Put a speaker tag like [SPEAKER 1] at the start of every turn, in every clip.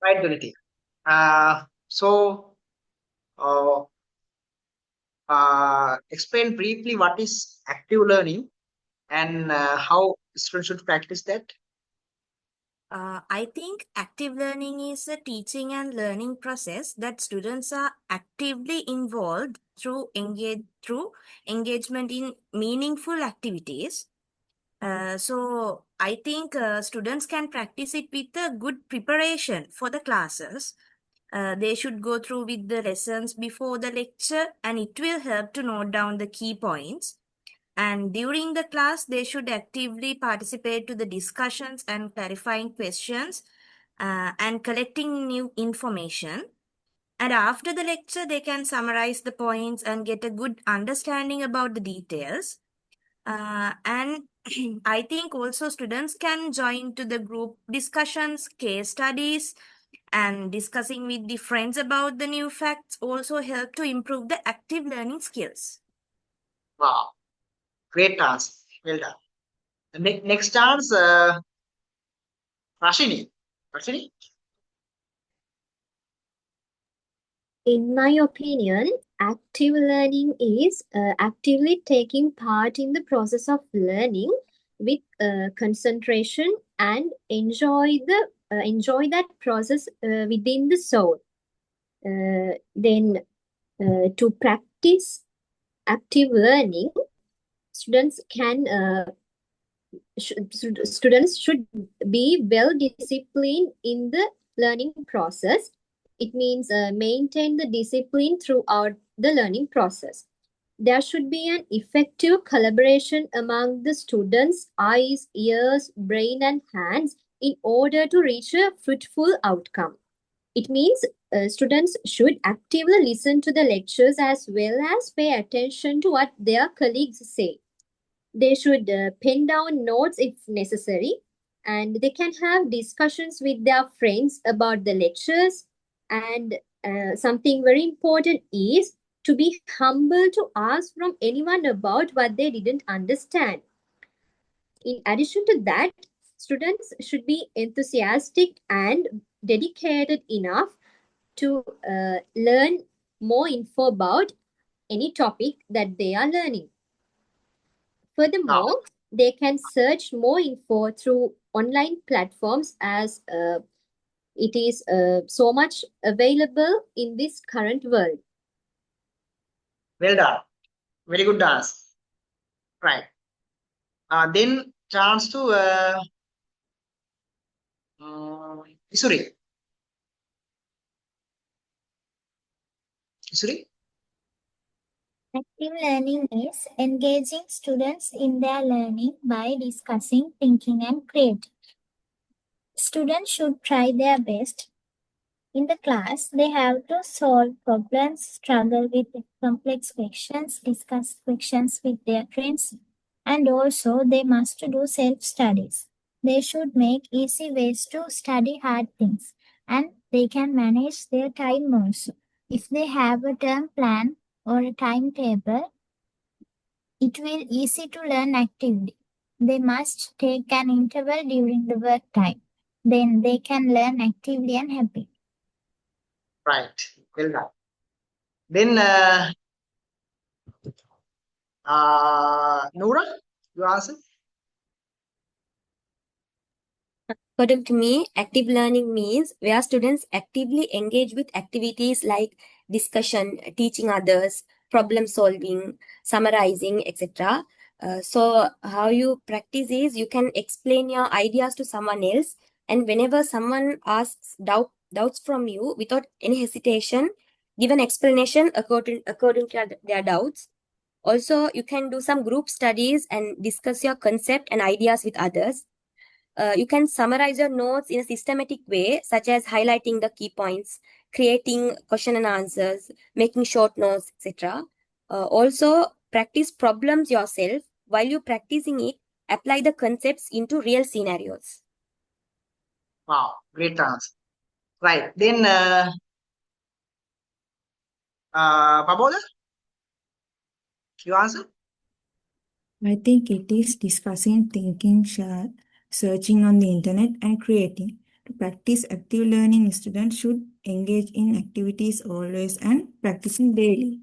[SPEAKER 1] Right, Dunity. So, uh, explain briefly what is active learning and how students should practice that.
[SPEAKER 2] I think active learning is a teaching and learning process that students are actively involved through engagement in meaningful activities. So I think students can practice it with a good preparation for the classes. They should go through with the lessons before the lecture, and it will help to note down the key points. And during the class, they should actively participate to the discussions and clarifying questions and collecting new information. And after the lecture, they can summarize the points and get a good understanding about the details. And I think also students can join to the group discussions, case studies, and discussing with the friends about the new facts also help to improve the active learning skills.
[SPEAKER 1] Wow, great answer. Well done. The next chance, Rashini. Rashini?
[SPEAKER 3] In my opinion, active learning is actively taking part in the process of learning with concentration and enjoy that process within the soul. Then to practice active learning, students should be well disciplined in the learning process. It means maintain the discipline throughout the learning process. There should be an effective collaboration among the students' eyes, ears, brain, and hands in order to reach a fruitful outcome. It means students should actively listen to the lectures as well as pay attention to what their colleagues say. They should pen down notes if necessary, and they can have discussions with their friends about the lectures. And something very important is to be humble to ask from anyone about what they didn't understand. In addition to that, students should be enthusiastic and dedicated enough to learn more info about any topic that they are learning.
[SPEAKER 1] Wow.
[SPEAKER 3] Furthermore, they can search more info through online platforms as it is so much available in this current world.
[SPEAKER 1] Well done. Very good dance. Right. Then chance to Isuri. Isuri?
[SPEAKER 4] Active learning is engaging students in their learning by discussing, thinking, and creating. Students should try their best. In the class, they have to solve problems, struggle with complex questions, discuss questions with their friends, and also they must do self-studies. They should make easy ways to study hard things, and they can manage their time also. If they have a term plan or a timetable, it will easy to learn actively. They must take an interval during the work time. Then they can learn actively and happy.
[SPEAKER 1] Right. Well done. Then Noora, you answer?
[SPEAKER 5] According to me, active learning means where students actively engage with activities like discussion, teaching others, problem solving, summarizing, etc. So how you practice is you can explain your ideas to someone else, and whenever someone asks doubts from you, without any hesitation, give an explanation according to their doubts. Also, you can do some group studies and discuss your concept and ideas with others. You can summarize your notes in a systematic way, such as highlighting the key points, creating question and answers, making short notes, etc. Also, practice problems yourself. While you're practicing it, apply the concepts into real scenarios.
[SPEAKER 1] Wow, great answer. Right. Then Pabola, you answer?
[SPEAKER 6] I think it is discussing, thinking, searching on the internet and creating. To practice active learning, students should engage in activities always and practicing daily.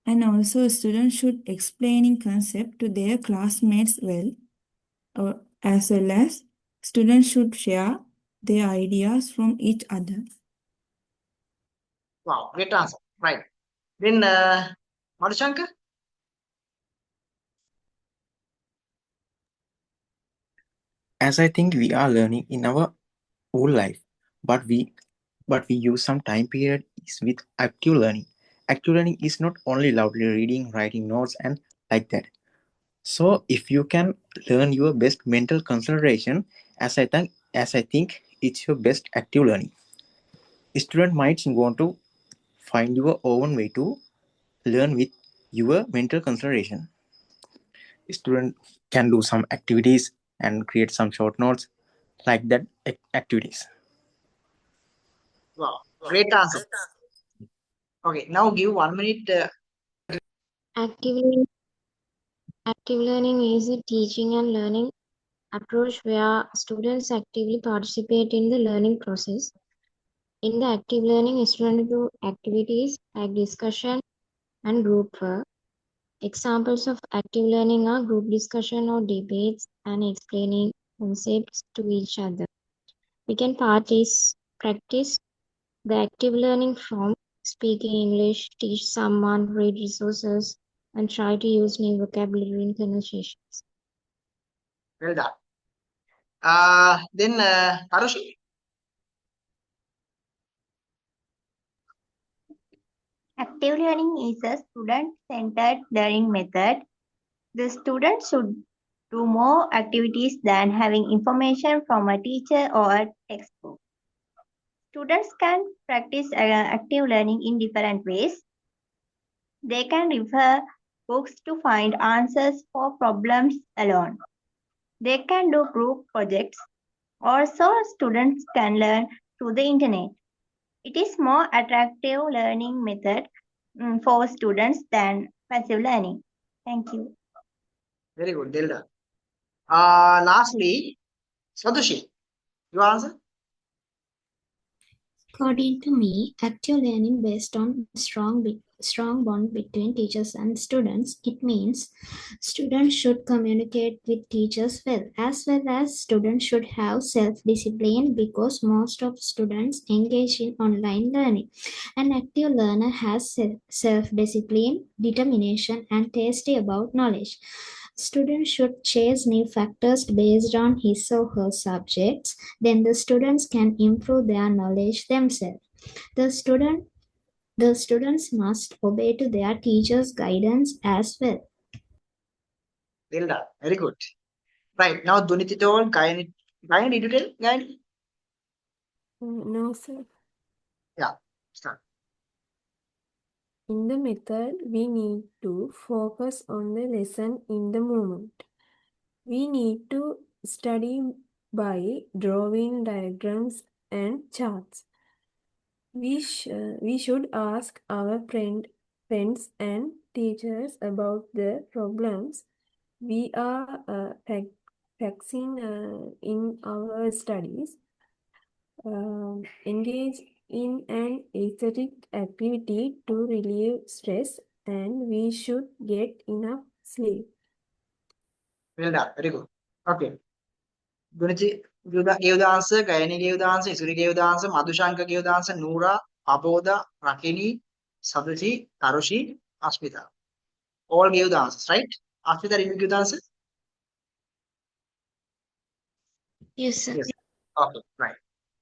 [SPEAKER 6] And also, students should explaining concept to their classmates well, as well as students should share their ideas from each other.
[SPEAKER 1] Wow, great answer. Right. Then, Madhushankar?
[SPEAKER 7] As I think we are learning in our whole life, but we use some time period is with active learning. Active learning is not only loudly reading, writing notes, and like that. So if you can learn your best mental concentration, as I think it's your best active learning. Student might want to find your own way to learn with your mental concentration. Student can do some activities and create some short notes like that activities.
[SPEAKER 1] Wow, great answer. Okay, now give 1 minute.
[SPEAKER 8] Active learning is a teaching and learning approach where students actively participate in the learning process. In the active learning, students do activities like discussion and group work. Examples of active learning are group discussion or debates and explaining concepts to each other. We can practice the active learning from speaking English, teach someone, read resources, and try to use new vocabulary in conversations.
[SPEAKER 1] Well done. Then, Karoshi?
[SPEAKER 9] Active learning is a student-centered learning method. The student should do more activities than having information from a teacher or a textbook. Students can practice active learning in different ways. They can refer books to find answers for problems alone. They can do group projects. Also, students can learn through the internet. It is more attractive learning method for students than passive learning. Thank you.
[SPEAKER 1] Very good, well done. Lastly, Swadushi, your answer?
[SPEAKER 10] According to me, active learning based on strong bond between teachers and students. It means students should communicate with teachers well as students should have self-discipline because most of students engage in online learning. An active learner has self-discipline, determination, and taste about knowledge. Students should chase new factors based on his or her subjects. Then the students can improve their knowledge themselves. The students must obey to their teachers' guidance as well.
[SPEAKER 1] Well done. Very good. Right. Now, Duniti told Gayani, did you tell? Gayani?
[SPEAKER 11] No, sir.
[SPEAKER 1] Yeah, start.
[SPEAKER 11] In the method, we need to focus on the lesson in the moment. We need to study by drawing diagrams and charts. We should ask our friends and teachers about the problems we are facing in our studies. Engage in an aesthetic activity to relieve stress, and we should get enough sleep.
[SPEAKER 1] Well done. Very good. Okay. Duniti gave the answer, Gayani gave the answer, Isuri gave the answer, Madhushanka gave the answer, Noora, Aboda, Rakini, Sadushi, Karoshi, Asmita. All gave the answers, right? Asmita, did you give the answer?
[SPEAKER 8] Yes, sir.
[SPEAKER 1] Yes. Okay, right.